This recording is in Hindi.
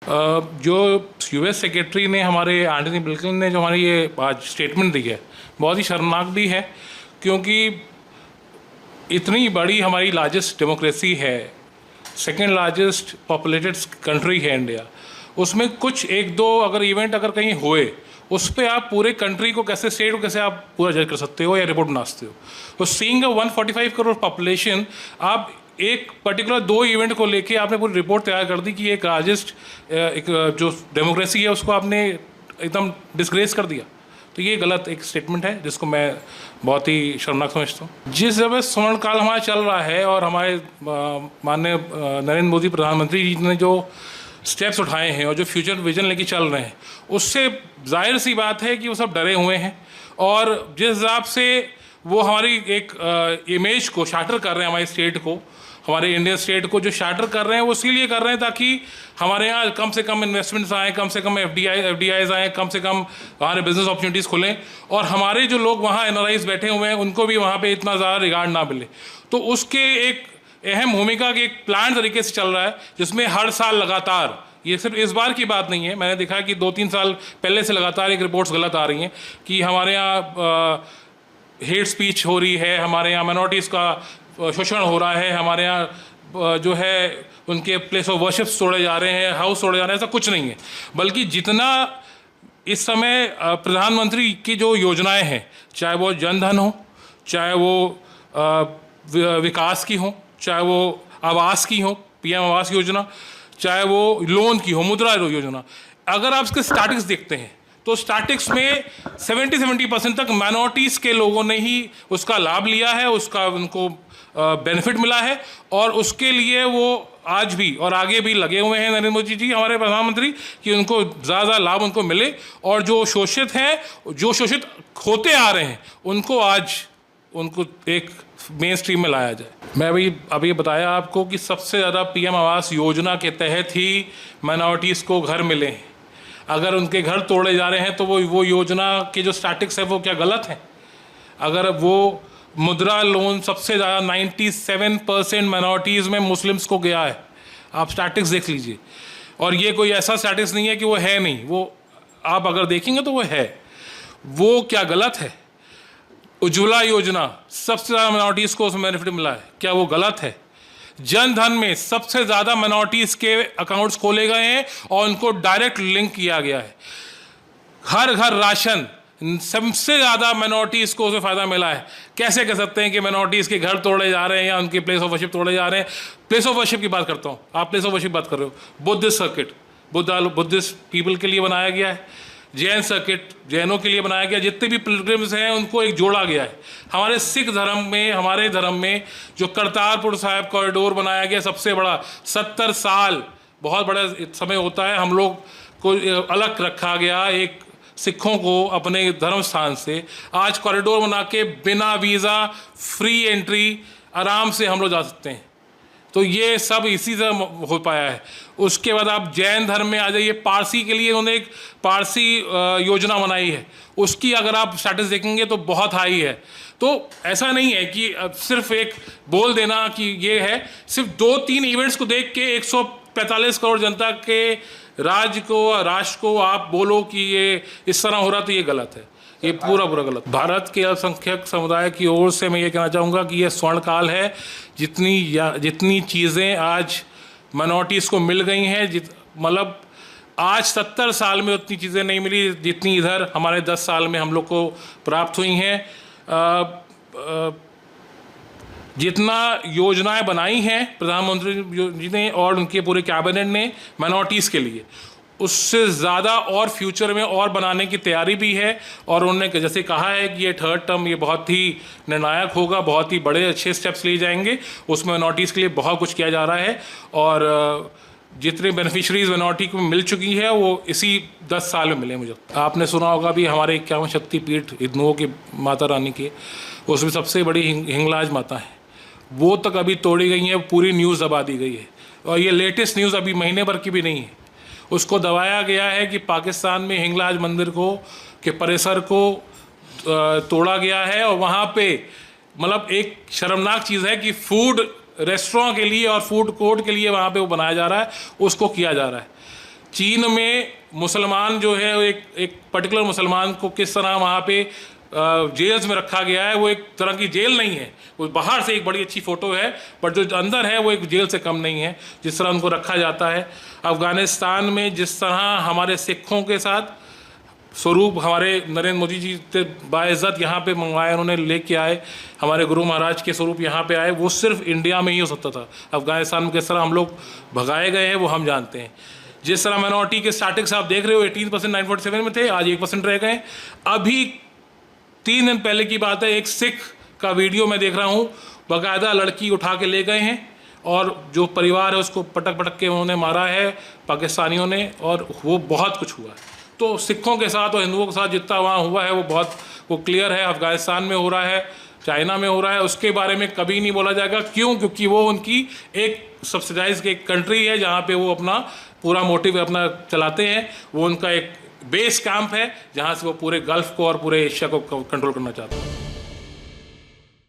जो यूएस सेक्रेटरी ने हमारे एंटनी ब्लिंकन ने जो हमारी ये आज स्टेटमेंट दी है बहुत ही शर्मनाक भी है, क्योंकि इतनी बड़ी हमारी लार्जेस्ट डेमोक्रेसी है, सेकेंड लार्जेस्ट पॉपुलेटेड कंट्री है इंडिया, उसमें कुछ एक दो अगर इवेंट अगर कहीं हुए उस पर आप पूरे कंट्री को कैसे, स्टेट को कैसे आप पूरा जज कर सकते हो या रिपोर्ट बना सकते हो। तो सीइंग अ 145 करोड़ पॉपुलेशन, आप एक पर्टिकुलर दो इवेंट को लेके आपने पूरी रिपोर्ट तैयार कर दी कि एक लार्जेस्ट एक जो डेमोक्रेसी है उसको आपने एकदम डिस्ग्रेस कर दिया। तो ये गलत एक स्टेटमेंट है जिसको मैं बहुत ही शर्मनाक समझता हूँ। जिस समय स्वर्ण काल हमारा चल रहा है और हमारे माननीय नरेंद्र मोदी प्रधानमंत्री जी ने जो स्टेप्स उठाए हैं और जो फ्यूचर विजन लेके चल रहे हैं, उससे जाहिर सी बात है कि वो सब डरे हुए हैं। और जिस हिसाब से वो हमारी एक इमेज को शाटर कर रहे हैं, हमारी स्टेट को, हमारे इंडियन स्टेट को जो शाटर कर रहे हैं, वो इसीलिए कर रहे हैं ताकि हमारे यहाँ कम से कम इन्वेस्टमेंट्स आएँ, कम से कम एफडीआईज आएँ, कम से कम हमारे बिजनेस अपॉर्चुनिटीज़ खुलें और हमारे जो लोग वहाँ एनआरआईज बैठे हुए हैं उनको भी वहाँ पे इतना ज़्यादा रिगार्ड ना मिले। तो उसके एक अहम भूमिका के एक प्लान तरीके से चल रहा है, जिसमें हर साल लगातार, ये सिर्फ इस बार की बात नहीं है, मैंने देखा कि 2-3 साल पहले से लगातार एक रिपोर्ट्स गलत आ रही हैं कि हमारे यहाँ हेट स्पीच हो रही है, हमारे यहाँ माइनॉरिटीज़ का शोषण हो रहा है, हमारे यहाँ जो है उनके प्लेस ऑफ वर्शिप तोड़े जा रहे हैं, हाउस तोड़े जा रहे हैं, ऐसा कुछ नहीं है। बल्कि जितना इस समय प्रधानमंत्री की जो योजनाएं हैं, चाहे वो जनधन हो, चाहे वो विकास की हो, चाहे वो आवास की हो, पीएम आवास योजना, चाहे वो लोन की हो, मुद्रा योजना, अगर आप इसके स्टैटिस्टिक्स देखते हैं तो स्टैटिस्टिक्स में 70% तक माइनॉरिटीज़ के लोगों ने ही उसका लाभ लिया है, उसका उनको बेनिफिट मिला है। और उसके लिए वो आज भी और आगे भी लगे हुए हैं नरेंद्र मोदी जी हमारे प्रधानमंत्री कि उनको ज़्यादा लाभ उनको मिले और जो शोषित हैं, जो शोषित होते आ रहे हैं, उनको आज उनको एक मेन स्ट्रीम में लाया जाए। मैं अभी बताया आपको कि सबसे ज़्यादा पीएम आवास योजना के तहत ही माइनॉरिटीज़ को घर मिले हैं। अगर उनके घर तोड़े जा रहे हैं तो वो योजना के जो स्टैटिक्स है वो क्या गलत है? अगर वो मुद्रा लोन सबसे ज़्यादा 97% माइनॉरिटीज़ में मुस्लिम्स को गया है, आप स्टैटिक्स देख लीजिए। और ये कोई ऐसा स्टैटिक्स नहीं है कि वो है नहीं, वो आप अगर देखेंगे तो वो है। वो क्या गलत है? उज्ज्वला योजना सबसे ज़्यादा माइनॉरिटीज़ को उसमें बेनिफिट मिला है, क्या वो गलत है? जनधन में सबसे ज़्यादा माइनॉरिटीज़ के अकाउंट्स खोले गए हैं और उनको डायरेक्ट लिंक किया गया है। हर घर राशन, सबसे ज़्यादा माइनॉरिटीज़ को उसमें फ़ायदा मिला है। कैसे कह सकते हैं कि माइनॉरिटीज़ के घर तोड़े जा रहे हैं या उनके प्लेस ऑफ वर्शिप तोड़े जा रहे हैं? प्लेस ऑफ वर्शिप की बात करता हूँ, आप प्लेस ऑफ वर्शिप बात कर रहे हो। बुद्धिस्ट सर्किट बुद्धिस्ट पीपल के लिए बनाया गया है, जैन सर्किट जैनों के लिए बनाया गया, जितने भी पिलग्रिम्स हैं उनको एक जोड़ा गया है। हमारे सिख धर्म में, हमारे धर्म में जो करतारपुर साहिब कॉरिडोर बनाया गया, सबसे बड़ा 70 साल बहुत बड़ा समय होता है, हम लोग को अलग रखा गया एक सिखों को अपने धर्म स्थान से। आज कॉरिडोर बना के बिना वीज़ा फ्री एंट्री आराम से हम लोग जा सकते हैं। तो ये सब इसी से हो पाया है। उसके बाद आप जैन धर्म में आ जाइए, पारसी के लिए उन्होंने एक पारसी योजना बनाई है, उसकी अगर आप स्टेटस देखेंगे तो बहुत हाई है। तो ऐसा नहीं है कि सिर्फ एक बोल देना कि ये है, सिर्फ 2-3 इवेंट्स को देख के 145 करोड़ जनता के राज्य को, राष्ट्र को आप बोलो कि ये इस तरह हो रहा, तो ये गलत है, ये पूरा गलत। भारत के अल्पसंख्यक समुदाय की ओर से मैं ये कहना चाहूँगा कि ये स्वर्ण काल है। जितनी चीज़ें आज माइनॉरिटीज़ को मिल गई हैं, मतलब आज 70 साल में उतनी चीज़ें नहीं मिली जितनी इधर हमारे 10 साल में हम लोग को प्राप्त हुई हैं। जितना योजनाएं बनाई हैं प्रधानमंत्री जी ने और उनके पूरे कैबिनेट ने माइनॉरिटीज़ के लिए, उससे ज़्यादा और फ्यूचर में और बनाने की तैयारी भी है। और उन्होंने जैसे कहा है कि ये थर्ड टर्म ये बहुत ही निर्णायक होगा, बहुत ही बड़े अच्छे स्टेप्स लिए जाएंगे, उसमें माइनॉरिटीज़ के लिए बहुत कुछ किया जा रहा है। और जितने बेनिफिशरीज माइनॉरिटी को मिल चुकी है वो इसी 10 साल में मिले। मुझे आपने सुना होगा भी हमारे 51 शक्तिपीठ हिंदुओं के माता रानी के, उसमें सबसे बड़ी हिंगलाज माता है, वो तक अभी तोड़ी गई है, पूरी न्यूज़ दबा दी गई है। और ये लेटेस्ट न्यूज़ अभी महीने भर की भी नहीं है। उसको दबाया गया है कि पाकिस्तान में हिंगलाज मंदिर को के परिसर को तोड़ा गया है और वहाँ पे मतलब एक शर्मनाक चीज़ है कि फूड रेस्टोरेंट के लिए और फूड कोर्ट के लिए वहाँ पे वो बनाया जा रहा है, उसको किया जा रहा है। चीन में मुसलमान जो है एक पर्टिकुलर मुसलमान को किस तरह वहाँ पे जेल्स में रखा गया है, वो एक तरह की जेल नहीं है, वो बाहर से एक बड़ी अच्छी फ़ोटो है, पर जो अंदर है वो एक जेल से कम नहीं है जिस तरह उनको रखा जाता है। अफ़गानिस्तान में जिस तरह हमारे सिखों के साथ स्वरूप हमारे नरेंद्र मोदी जी से बाइज़्ज़त यहाँ पे मंगवाए, उन्होंने लेके आए, हमारे गुरु महाराज के स्वरूप यहाँ पे आए, वो सिर्फ इंडिया में ही हो सकता था। अफ़गानिस्तान में किस तरह हम लोग भगाए गए हैं वो हम जानते हैं। जिस तरह माइनॉरिटी के स्टैटिक्स आप देख रहे हो 18% 947 में थे, आज 1% रह गए। अभी 3 दिन पहले की बात है, एक सिख का वीडियो मैं देख रहा हूँ, बाकायदा लड़की उठा के ले गए हैं और जो परिवार है उसको पटक पटक के उन्होंने मारा है पाकिस्तानियों ने, और वो बहुत कुछ हुआ है। तो सिखों के साथ और हिंदुओं के साथ जितना वहाँ हुआ है वो क्लियर है। अफ़गानिस्तान में हो रहा है, चाइना में हो रहा है, उसके बारे में कभी नहीं बोला जाएगा। क्यों? क्योंकि वो उनकी एक सब्सिडाइज एक कंट्री है जहाँ पे वो अपना पूरा मोटिव अपना चलाते हैं। वो उनका एक बेस कैंप है जहाँ से वो पूरे गल्फ़ को और पूरे एशिया को कंट्रोल करना चाहते हैं।